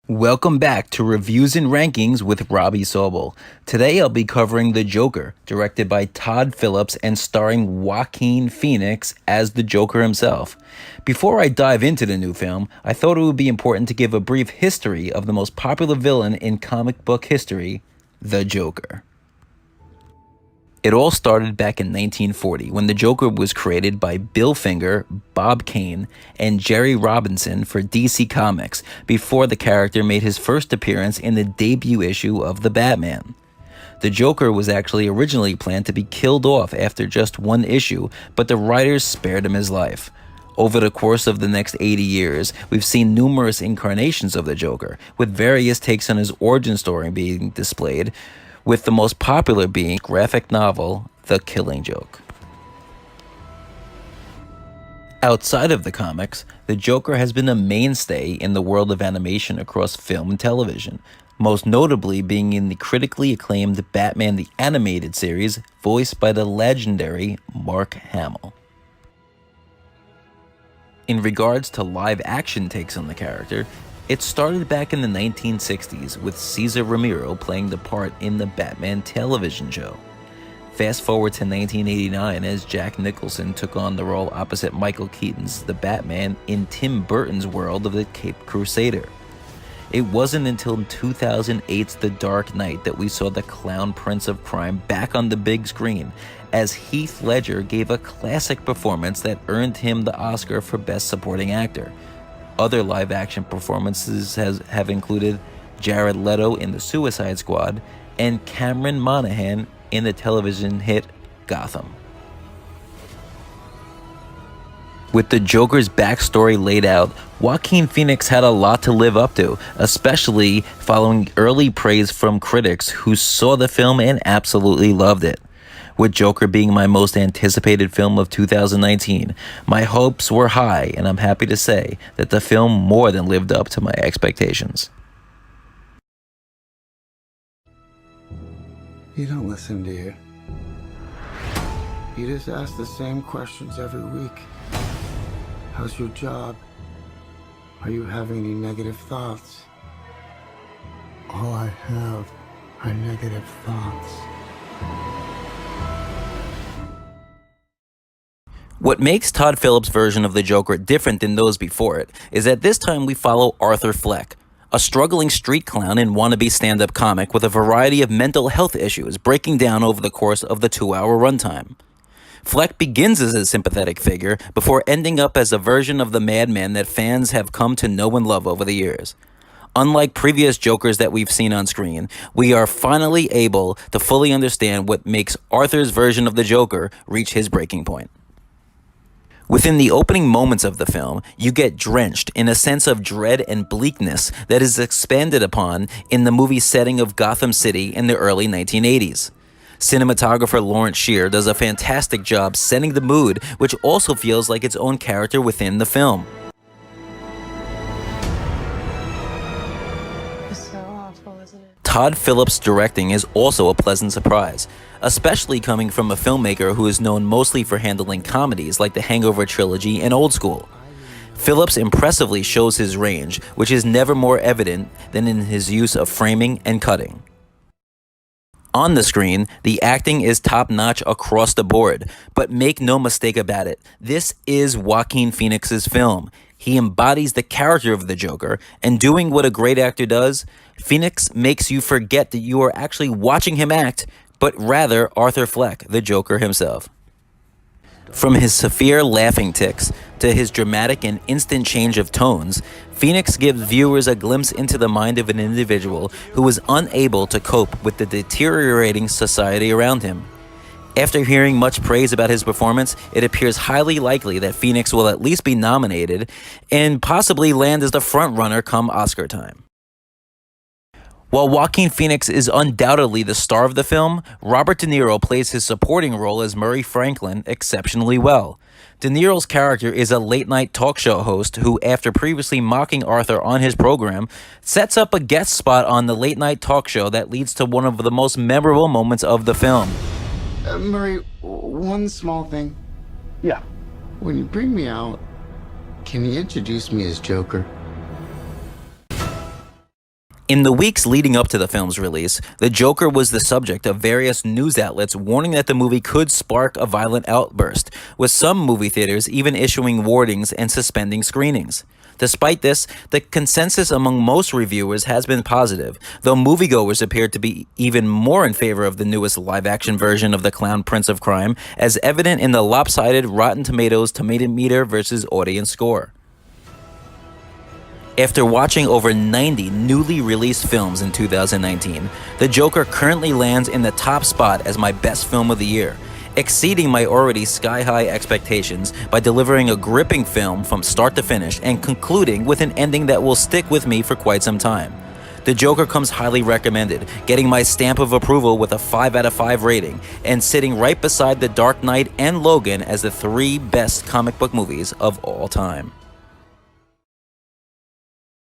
Welcome back to Reviews and Rankings with Robby Sobel. Today I'll be covering The Joker, directed by Todd Phillips and starring Joaquin Phoenix as the Joker himself. Before I dive into the new film, I thought it would be important to give a brief history of the most popular villain in comic book history, the Joker. It all started back in 1940 when the Joker was created by Bill Finger, Bob Kane, and Jerry Robinson for DC Comics before the character made his first appearance in the debut issue of The Batman. The Joker was actually originally planned to be killed off after just one issue, but the writers spared him his life. Over the course of the next 80 years, we've seen numerous incarnations of the Joker, with various takes on his origin story being displayed, with the most popular being graphic novel The Killing Joke. Outside of the comics, the Joker has been a mainstay in the world of animation across film and television, most notably being in the critically acclaimed Batman the Animated Series, voiced by the legendary Mark Hamill. In regards to live-action takes on the character, it started back in the 1960s with Cesar Romero playing the part in the Batman television show. Fast forward to 1989 as Jack Nicholson took on the role opposite Michael Keaton's The Batman in Tim Burton's world of the Caped Crusader. It wasn't until 2008's The Dark Knight that we saw the clown prince of crime back on the big screen, as Heath Ledger gave a classic performance that earned him the Oscar for Best Supporting Actor. Other live-action performances have included Jared Leto in The Suicide Squad and Cameron Monaghan in the television hit Gotham. With the Joker's backstory laid out, Joaquin Phoenix had a lot to live up to, especially following early praise from critics who saw the film and absolutely loved it. With Joker being my most anticipated film of 2019, my hopes were high, and I'm happy to say that the film more than lived up to my expectations. You don't listen, do you? You just ask the same questions every week. How's your job? Are you having any negative thoughts? All I have are negative thoughts. What makes Todd Phillips' version of the Joker different than those before it is that this time we follow Arthur Fleck, a struggling street clown and wannabe stand-up comic with a variety of mental health issues breaking down over the course of the 2-hour runtime. Fleck begins as a sympathetic figure before ending up as a version of the madman that fans have come to know and love over the years. Unlike previous Jokers that we've seen on screen, we are finally able to fully understand what makes Arthur's version of the Joker reach his breaking point. Within the opening moments of the film, you get drenched in a sense of dread and bleakness that is expanded upon in the movie setting of Gotham City in the early 1980s. Cinematographer Lawrence Shear does a fantastic job setting the mood, which also feels like its own character within the film. It's so awful, isn't it? Todd Phillips' directing is also a pleasant surprise, especially coming from a filmmaker who is known mostly for handling comedies like the Hangover trilogy and Old School. Phillips impressively shows his range, which is never more evident than in his use of framing and cutting. On the screen, the acting is top-notch across the board, but make no mistake about it, this is Joaquin Phoenix's film. He embodies the character of the Joker, and doing what a great actor does, Phoenix makes you forget that you are actually watching him act, but rather Arthur Fleck, the Joker himself. From his severe laughing tics to his dramatic and instant change of tones, Phoenix gives viewers a glimpse into the mind of an individual who is unable to cope with the deteriorating society around him. After hearing much praise about his performance, it appears highly likely that Phoenix will at least be nominated and possibly land as the frontrunner come Oscar time. While Joaquin Phoenix is undoubtedly the star of the film, Robert De Niro plays his supporting role as Murray Franklin exceptionally well. De Niro's character is a late-night talk show host who, after previously mocking Arthur on his program, sets up a guest spot on the late-night talk show that leads to one of the most memorable moments of the film. Murray, one small thing. Yeah. When you bring me out, can you introduce me as Joker? In the weeks leading up to the film's release, the Joker was the subject of various news outlets warning that the movie could spark a violent outburst, with some movie theaters even issuing warnings and suspending screenings. Despite this, the consensus among most reviewers has been positive, though moviegoers appeared to be even more in favor of the newest live-action version of the Clown Prince of Crime, as evident in the lopsided Rotten Tomatoes tomato meter versus audience score. After watching over 90 newly released films in 2019, The Joker currently lands in the top spot as my best film of the year, exceeding my already sky-high expectations by delivering a gripping film from start to finish and concluding with an ending that will stick with me for quite some time. The Joker comes highly recommended, getting my stamp of approval with a 5 out of 5 rating, and sitting right beside The Dark Knight and Logan as the 3 best comic book movies of all time.